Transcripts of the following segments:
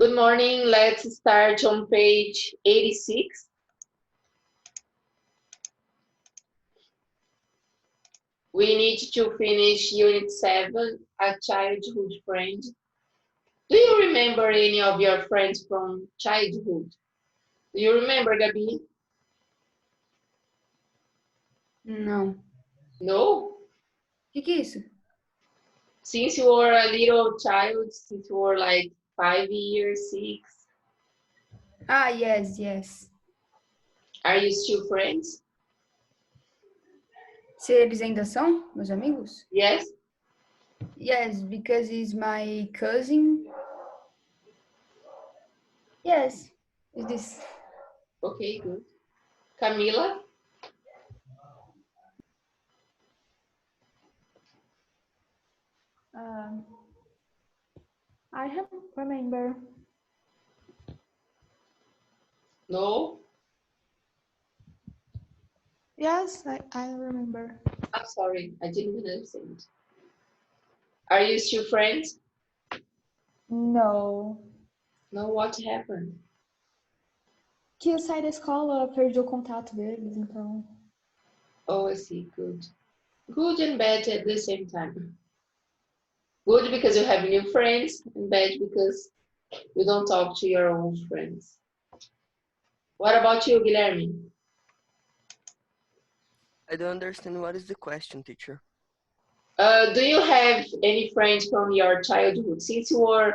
Good morning. Let's start on page 86. We need to finish Unit 7, A Childhood Friend. Do you remember any of your friends from childhood? Do you remember, Gabi? Não. No? O que é isso? Since you were a little child, since you were like 5 years, 6, Ah, yes. are you still friends? Se eles ainda são meus amigos? Yes? Yes, because he's my cousin. Yes, is this. Okay, good. Camila? I have remember. No? Yes, I remember. I'm sorry, I didn't understand. Are you still friends? No. No, what happened? Que eu saí da escola, perdi o contato deles, então. Oh, I see, good. Good and bad at the same time. Good because you have new friends, and bad because you don't talk to your old friends. What about you, Guilherme? I don't understand what is the question, teacher. Do you have any friends from your childhood? Since you were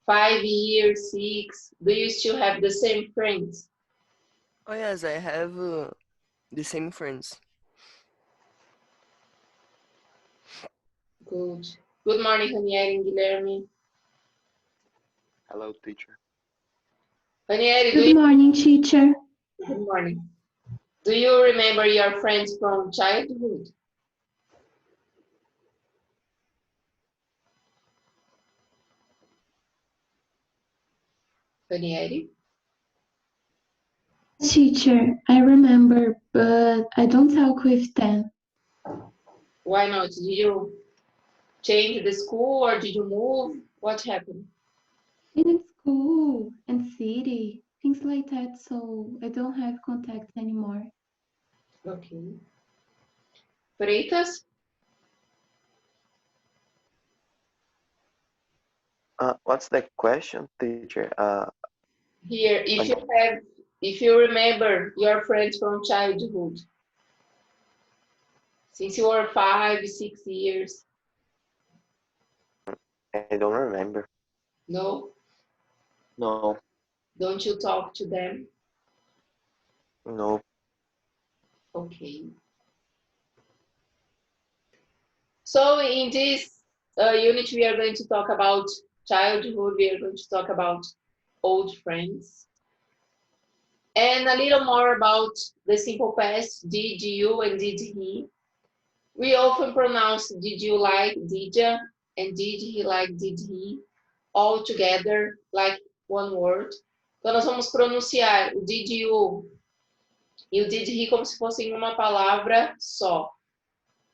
5 years, 6, do you still have the same friends? Oh yes, I have the same friends. Good. Good morning, Ranieri and Guilherme. Hello, teacher. Ranieri, Good morning, teacher. Good morning. Do you remember your friends from childhood? Ranieri? Teacher, I remember, but I don't talk with them. Why not? Did you change the school or did you move? What happened? In school and city, things like that, so I don't have contact anymore. Okay. Freitas? What's the question, teacher? Here, if you remember your friends from childhood, since you were 5, 6 years, I don't remember. no? No, Don't you talk to them? no. Okay. So in this unit, we are going to talk about childhood. We are going to talk about old friends. And a little more about the simple past, did you and did he. We often pronounce did you like, did ya, and did he like, did he, all together, like one word. Então, nós vamos pronunciar o did you e o did he como se fossem uma palavra só.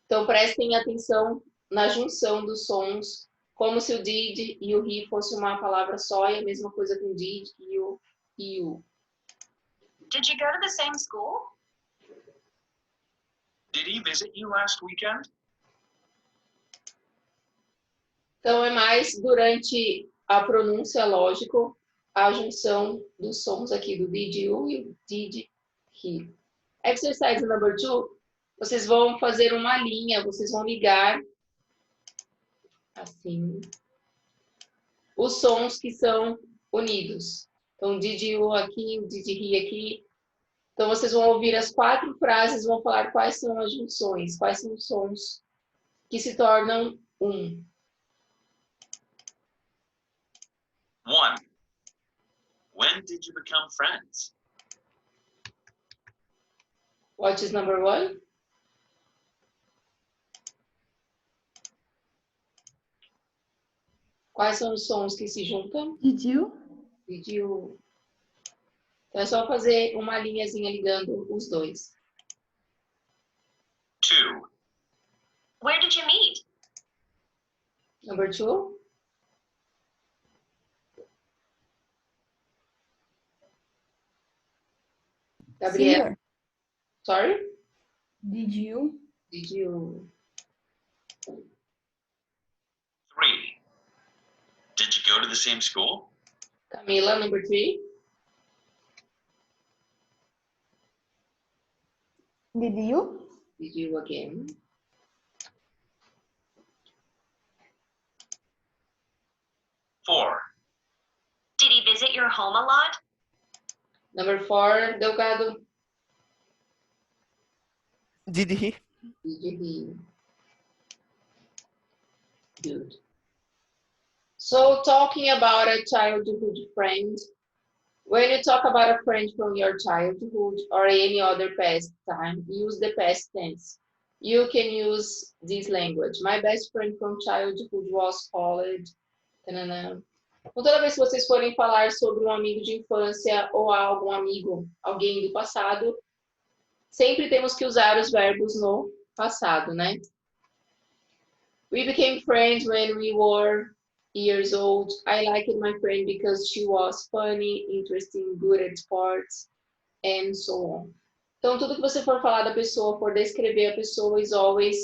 Então, prestem atenção na junção dos sons, como se o did e o he fosse uma palavra só, e a mesma coisa com did, you e you. Did you go to the same school? Did he visit you last weekend? Então, é mais durante a pronúncia, lógico, a junção dos sons aqui do did you e o did he. Exercise number 2, vocês vão fazer uma linha, vocês vão ligar, assim, os sons que são unidos. Então, did you aqui, o did he aqui. Então, vocês vão ouvir as 4 frases e vão falar quais são as junções, quais são os sons que se tornam um. 1. When did you become friends? What is number 1? Quais são os sons que se juntam? Did you? Did you? Então, é só fazer uma linhazinha ligando os dois. 2. Where did you meet? Number 2. Gabriel, Similar. sorry? Did you? Did you? 3. Did you go to the same school? Camila, number 3. Did you? Did you again? 4. Did he visit your home a lot? Number 4, Delgado. Did he? Did he? Good. So talking about a childhood friend, when you talk about a friend from your childhood or any other past time, use the past tense. You can use this language. My best friend from childhood was called. Tanana. Então, toda vez que vocês forem falar sobre um amigo de infância ou algum amigo, alguém do passado, sempre temos que usar os verbos no passado, né? We became friends when we were years old. I liked my friend because she was funny, interesting, good at sports, and so on. Então, tudo que você for falar da pessoa, for descrever a pessoa, is always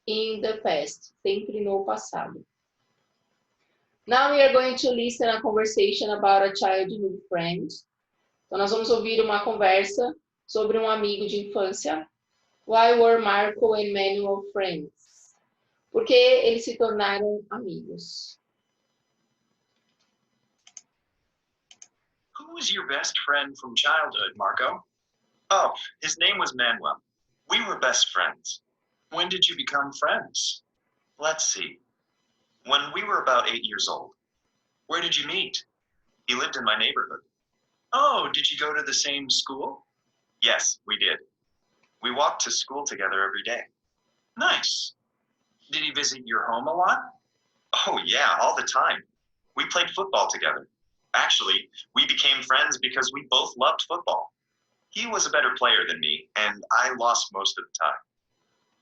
in the past, sempre no passado. Now we are going to listen a conversation about a childhood friend. Então, nós vamos ouvir uma conversa sobre um amigo de infância. Why were Marco and Manuel friends? Porque eles se tornaram amigos. Who was your best friend from childhood, Marco? Oh, his name was Manuel. We were best friends. When did you become friends? Let's see. When we were about 8 years old. Where did you meet? He lived in my neighborhood. Oh, did you go to the same school? Yes, we did. We walked to school together every day. Nice. Did he visit your home a lot? Oh, yeah, all the time. We played football together. Actually, we became friends because we both loved football. He was a better player than me, and I lost most of the time.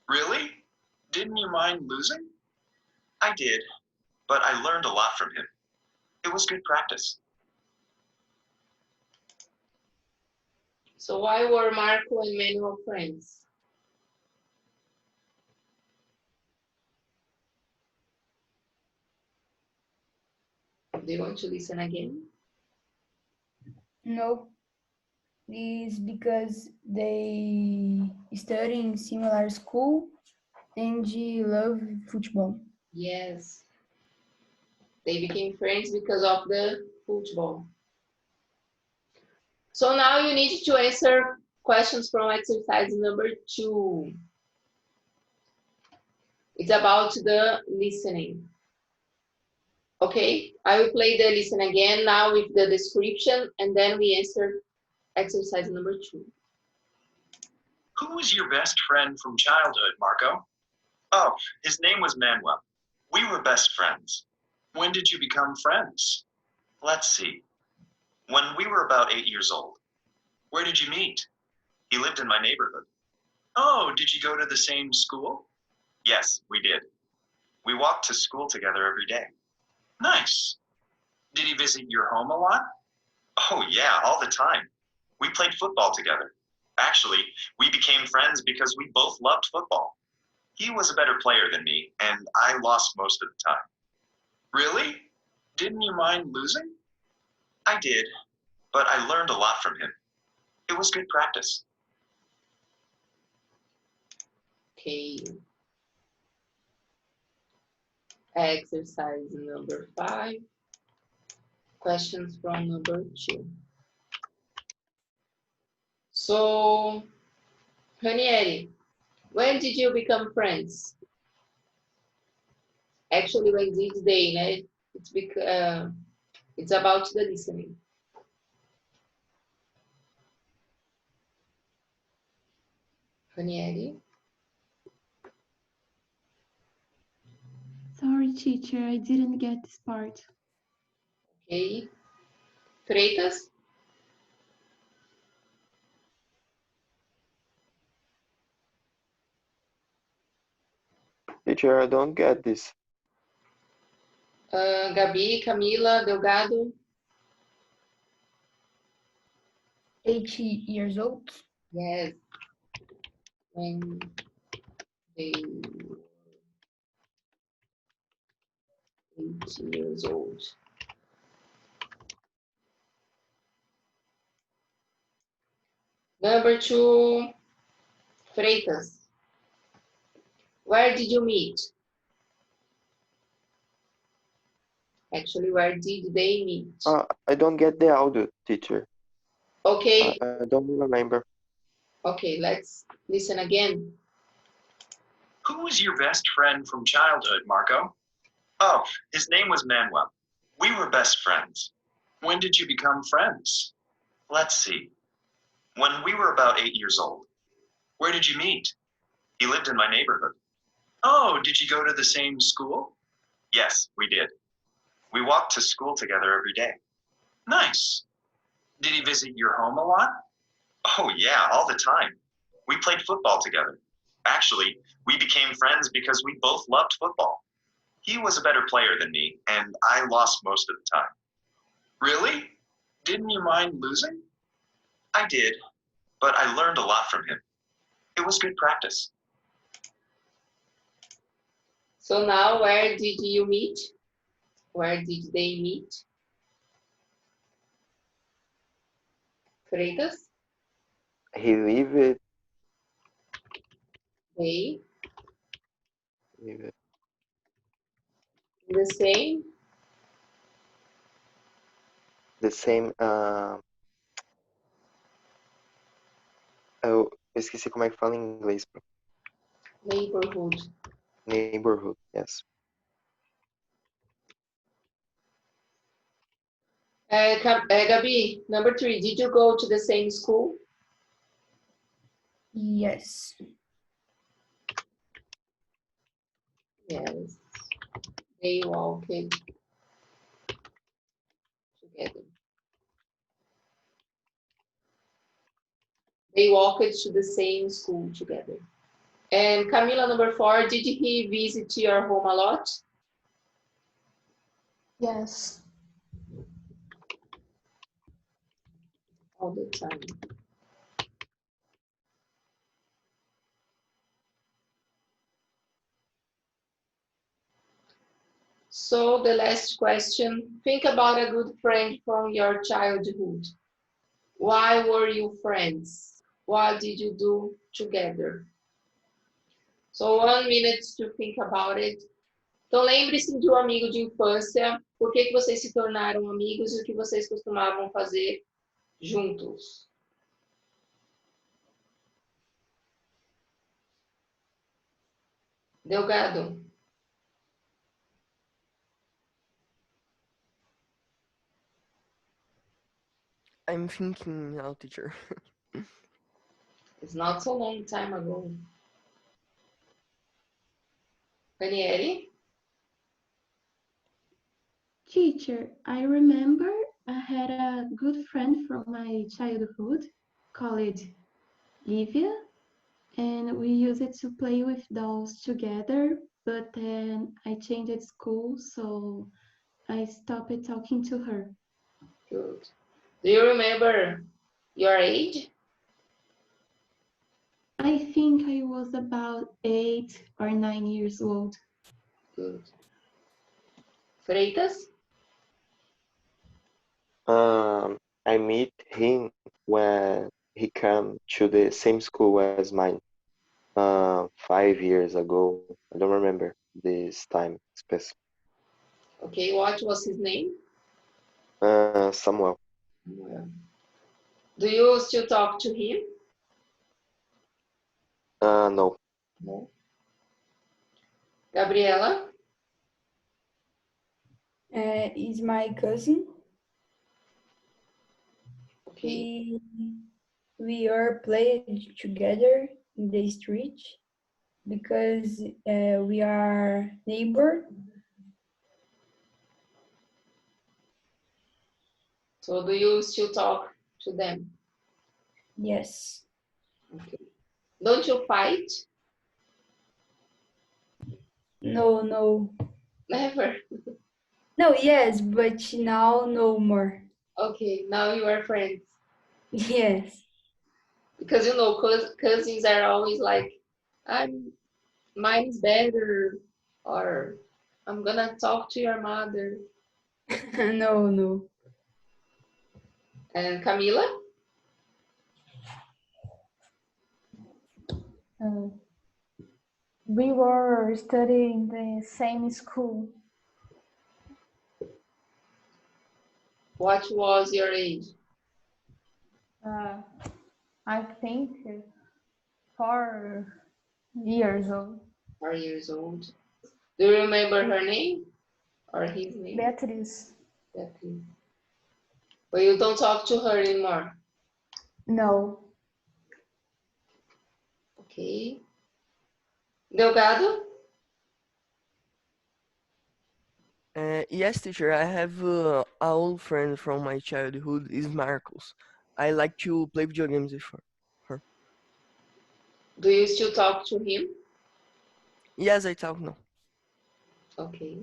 Really? Didn't you mind losing? I did, but I learned a lot from him. It was good practice. So why were Marco and Manuel friends? Do you want to listen again? No. It's because they study in similar school and they love football. Yes. They became friends because of the football. So now you need to answer questions from exercise number 2. It's about the listening. Okay, I will play the listen again now with the description, and then we answer exercise number 2. Who was your best friend from childhood, Marco? Oh, his name was Manuel. We were best friends. When did you become friends? Let's see. When we were about 8 years old. Where did you meet? He lived in my neighborhood. Oh, did you go to the same school? Yes, we did. We walked to school together every day. Nice. Did he visit your home a lot? Oh, yeah, all the time. We played football together. Actually, we became friends because we both loved football. He was a better player than me, and I lost most of the time. Really? Didn't you mind losing? I did, but I learned a lot from him. It was good practice. Okay. Exercise number 5. Questions from number 2. So, Ranieri, when did you become friends? Actually, when did they, né? It's about the listening. Ranieri? Sorry, teacher, I didn't get this part. Okay. Freitas? Teacher, I don't get this. Gabi, Camila, Delgado? 8 years old. Yes. When they were 8 years old. Number 2, Freitas. Where did you meet? Actually, where did they meet? I don't get the audio, teacher. Okay, I don't remember. okay, let's listen again. Who was your best friend from childhood, Marco? Oh, his name was Manuel. We were best friends. When did you become friends? Let's see. When we were about 8 years old. Where did you meet? He lived in my neighborhood. Oh, did you go to the same school? Yes, we did. We walked to school together every day. Nice. Did he visit your home a lot? Oh, yeah, all the time. We played football together. Actually, we became friends because we both loved football. He was a better player than me, and I lost most of the time. Really? Didn't you mind losing? I did, but I learned a lot from him. It was good practice. So now, where did you meet? Where did they meet? Freitas, He lived they, lived the same. the same. Eu esqueci como é que fala em inglês. Neighborhood. Neighborhood, yes. Gabi, number 3, did you go to the same school? Yes. Yes. They walked together. They walked to the same school together. And Camila, number 4, did he visit your home a lot? Yes. All the time. So the last question, think about a good friend from your childhood. Why were you friends? What did you do together? So 1 minute to think about it. Então lembre-se de um amigo de infância, por que vocês se tornaram amigos e o que vocês costumavam fazer juntos. Delgado. I'm thinking now, teacher. It's not so long time ago. Daniele? Teacher, I remember I had a good friend from my childhood called Livia, and we used to play with dolls together, but then I changed school, so I stopped talking to her. Good. Do you remember your age? I think I was about 8 or 9 years old. Good. Freitas? I meet him when he came to the same school as mine. 5 years ago. I don't remember this time specific. Okay, what was his name? Samuel. Well, do you still talk to him? No. No. Gabriela? Is my cousin. Okay. We are playing together in the street because we are neighbor. So do you still talk to them? Yes. Okay. Don't you fight? No. Never. No, yes, but now no more. Okay, now you are friends. Yes. Because you know, cousins are always like, I'm mine's better, or I'm gonna talk to your mother. No, no. And Camila? Uh, we were studying the same school. What was your age? I think 4 years old. 4 years old. Do you remember her name or his name? Beatriz. Beatriz. But you don't talk to her anymore. No. Okay. Delgado? Yes, teacher. I have an old friend from my childhood. Is Marcos. I like to play video games with her. Do you still talk to him? Yes, I talk now. Okay.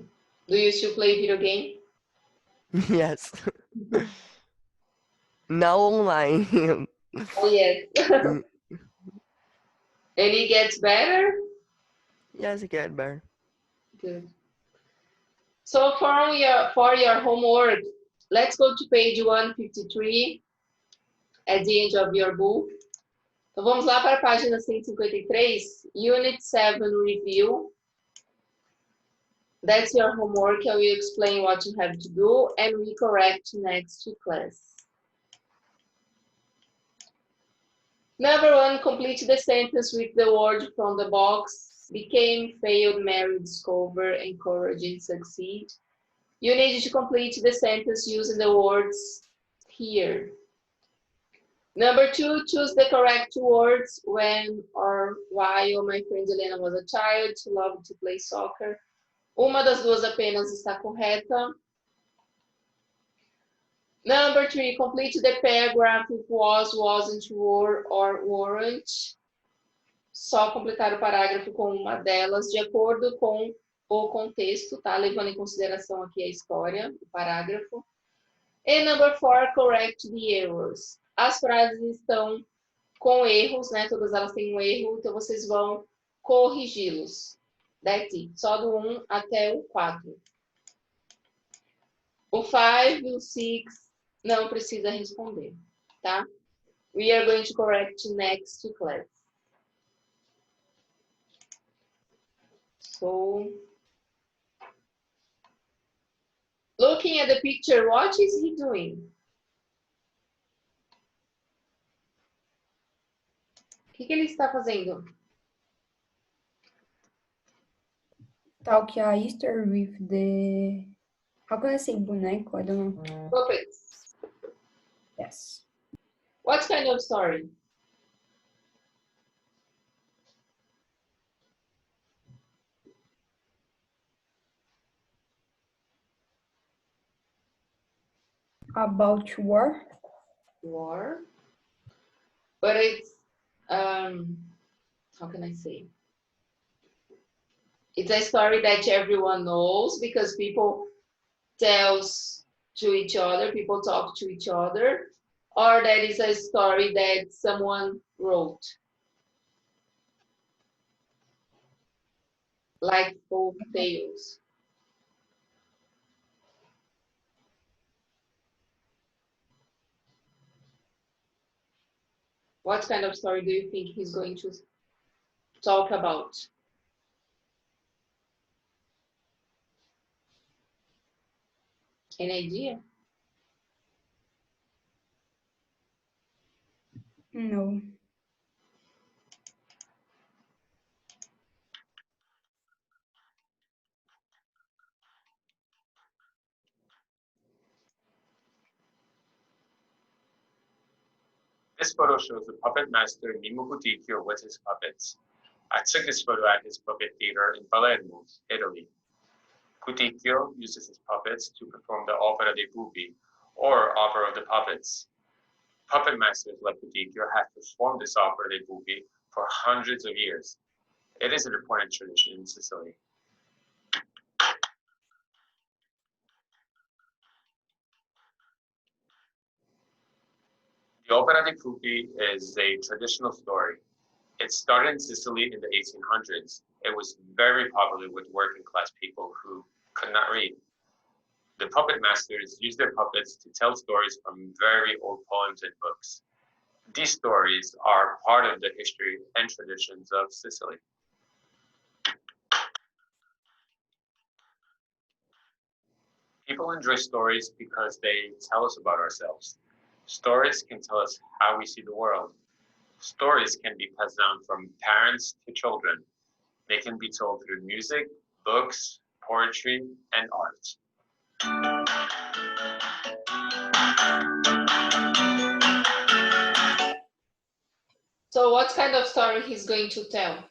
Do you still play video game? Yes. Now online. Oh, yes. And it gets better? Yes, I get better. Good. So for your homework, let's go to page 153 at the end of your book. Então vamos lá para a página 153, Unit 7 Review. That's your homework. I will explain what you have to do and we correct next to class. Number 1, complete the sentence with the word from the box. Became, failed, married, discover, encourage, and succeed. You need to complete the sentence using the words here. Number 2, choose the correct words. When or while my friend Helena was a child, she loved to play soccer. Uma das duas apenas está correta. Number 3, complete the paragraph with was, wasn't, were, or weren't. Só completar o parágrafo com uma delas, de acordo com o contexto, tá? Levando em consideração aqui a história, o parágrafo. And number 4, correct the errors. As frases estão com erros, né? Todas elas têm um erro, então vocês vão corrigi-los. That's it. Só do 1 até o 4. O 5 e o 6 não precisa responder, tá? We are going to correct next to class. So, looking at the picture, what is he doing? O que ele está fazendo? Talk a history with the... How can I say boneco? I don't know. Puppets. Yes. What kind of story? About war? War. But it's, how can I say? It's a story that everyone knows because people tells to each other, people talk to each other, or that is a story that someone wrote. Like folk tales. What kind of story do you think he's going to talk about? Any idea? No. This photo shows the puppet master Mimo Buticchio with his puppets. I took this photo at his puppet theater in Palermo, Italy. Buticchio uses his puppets to perform the Opera dei Pupi, or Opera of the Puppets. Puppet masters like Buticchio have performed this Opera dei Pupi for hundreds of years. It is an important tradition in Sicily. The The Opera di Pupi is a traditional story. It started in Sicily in the 1800s. It was very popular with working class people who could not read. The puppet masters used their puppets to tell stories from very old poems and books. These stories are part of the history and traditions of Sicily. People enjoy stories because they tell us about ourselves. Stories can tell us how we see the world. Stories can be passed down from parents to children. They can be told through music, books, poetry, and art. So what kind of story he's going to tell?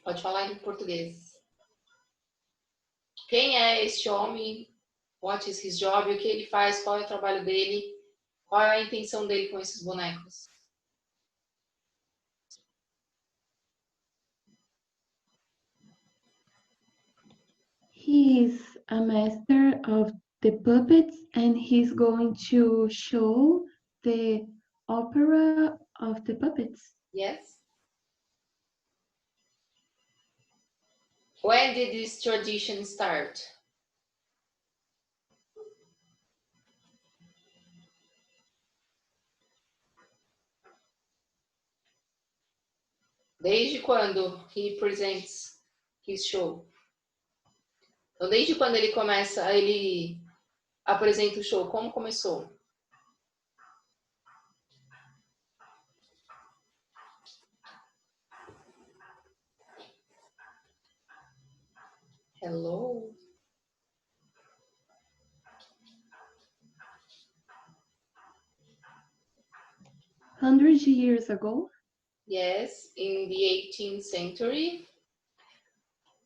Pode falar em português. Quem é este homem? What is his job? O que ele faz? Qual é o trabalho dele? Qual é a intenção dele com esses bonecos? He's a master of the puppets and he's going to show the opera of the puppets. Yes. When did this tradition start? Desde quando he presents his show? Então, desde quando ele apresenta o show, como começou? Hello? 100 years ago. Yes, in the 18th century.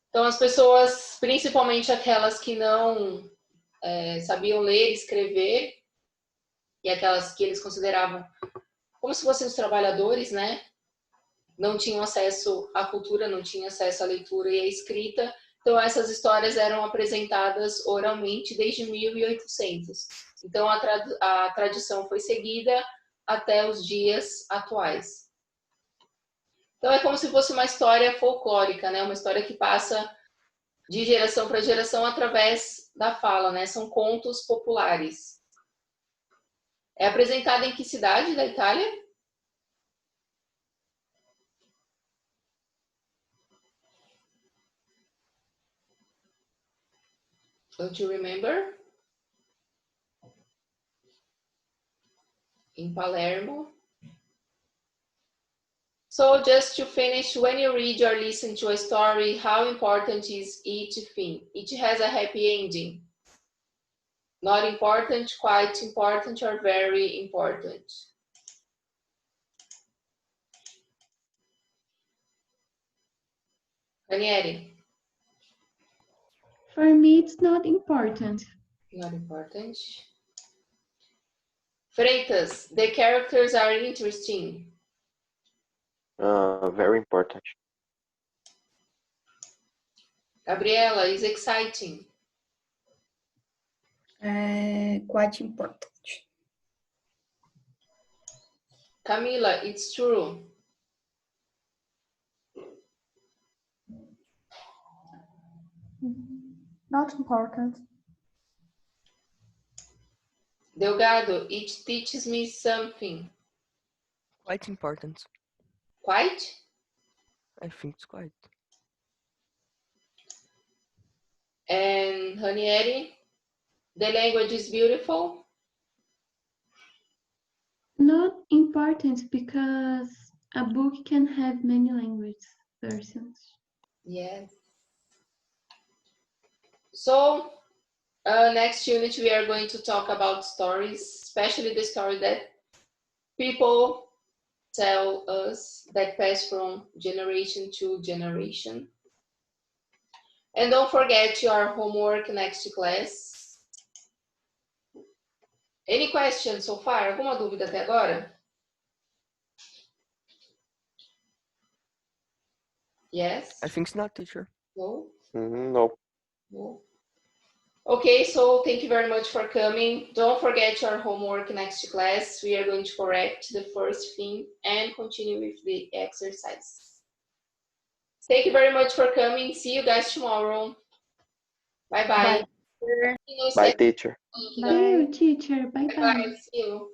Então, as pessoas, principalmente aquelas que não sabiam ler e escrever, e aquelas que eles consideravam como se fossem os trabalhadores, né? Não tinham acesso à cultura, não tinham acesso à leitura e à escrita. Então, essas histórias eram apresentadas oralmente desde 1800. Então, a tradição foi seguida até os dias atuais. Então, é como se fosse uma história folclórica, né? Uma história que passa de geração para geração através da fala, né? São contos populares. É apresentada em que cidade da Itália? Don't you remember? In Palermo. So just to finish, when you read or listen to a story, how important is each thing? Each has a happy ending. Not important, quite important, or very important. Ranieri? For me, it's not important. Not important. Freitas, the characters are interesting. Very important. Gabriela, is exciting. Quite important. Camila, it's true. Not important. Delgado, it teaches me something. Quite important. Quite? I think it's quite. And Ranieri, the language is beautiful. Not important because a book can have many language versions. Yes. So, next unit we are going to talk about stories, especially the story that people tell us that pass from generation to generation. And don't forget your homework next class. Any questions so far? Alguma dúvida até agora? Yes? I think it's not, teacher. No? No. No? Okay, so thank you very much for coming. Don't forget your homework next class. We are going to correct the first thing and continue with the exercise. Thank you very much for coming. See you guys tomorrow. Bye-bye. Bye, teacher. See you, teacher. Bye Bye-bye. bye. See you.